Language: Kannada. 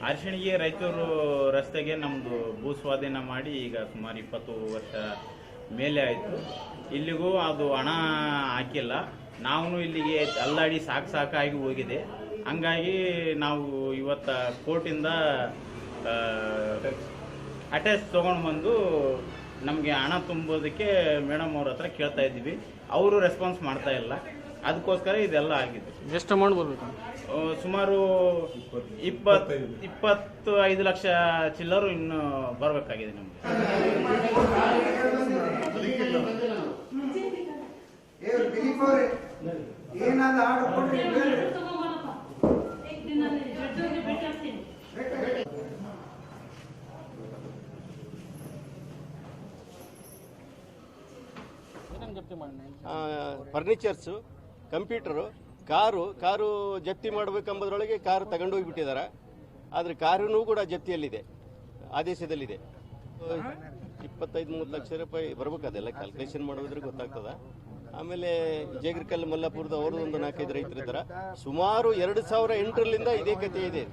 ಅರಿಶಿಣಿಗೆ ರೈತರು ರಸ್ತೆಗೆ ನಮ್ಮದು ಭೂ ಸ್ವಾಧೀನ ಮಾಡಿ ಈಗ ಸುಮಾರು 20 ವರ್ಷ ಮೇಲೆ ಆಯಿತು. ಇಲ್ಲಿಗೂ ಅದು ಹಣ ಹಾಕಿಲ್ಲ. ನಾವು ಇಲ್ಲಿಗೆ ಅಲ್ಲಾಡಿ ಸಾಕಾಗಿ ಹೋಗಿದೆ. ಹಂಗಾಗಿ ನಾವು ಇವತ್ತು ಕೋರ್ಟಿಂದ ಅಟ್ಯಾಚ್ ತೊಗೊಂಡು ಬಂದು ನಮಗೆ ಹಣ ತುಂಬೋದಕ್ಕೆ ಮೇಡಮ್ ಅವ್ರ ಹತ್ರ ಕೇಳ್ತಾ ಇದ್ದೀವಿ. ಅವರು ರೆಸ್ಪಾನ್ಸ್ ಮಾಡ್ತಾ ಇಲ್ಲ. ಅದಕ್ಕೋಸ್ಕರ ಇದೆಲ್ಲ ಆಗಿದೆ. ಎಷ್ಟು ಅಮೌಂಟ್ ಬರಬೇಕು? ಸುಮಾರು 25 ಲಕ್ಷ ಚಿಲ್ಲರು ಇನ್ನು ಬರಬೇಕಾಗಿದೆ ನಮಗೆ. ಫರ್ನಿಚರ್ಸು, ಕಂಪ್ಯೂಟರು, ಕಾರು ಜಪ್ತಿ ಮಾಡಬೇಕೆಂಬುದರೊಳಗೆ ಕಾರು ತಗೊಂಡೋಗಿಬಿಟ್ಟಿದ್ದಾರೆ. ಆದರೆ ಕಾರೂ ಕೂಡ ಜಪ್ತಿಯಲ್ಲಿದೆ, ಆದೇಶದಲ್ಲಿದೆ. 25-30 ಲಕ್ಷ ರೂಪಾಯಿ ಬರ್ಬೇಕು. ಅದೆಲ್ಲ ಕ್ಯಾಲ್ಕುಲೇಷನ್ ಮಾಡೋದ್ರೆ ಗೊತ್ತಾಗ್ತದ. ಆಮೇಲೆ ಜೇಗರ್ಕಲ್ ಮಲ್ಲಾಪುರದ ಅವ್ರದ್ದು ಒಂದು 4-5 ರೈತರು ಇದ್ದಾರೆ. ಸುಮಾರು 2008ರಿಂದ ಇದೇ ಕಥೆ ಇದೆ.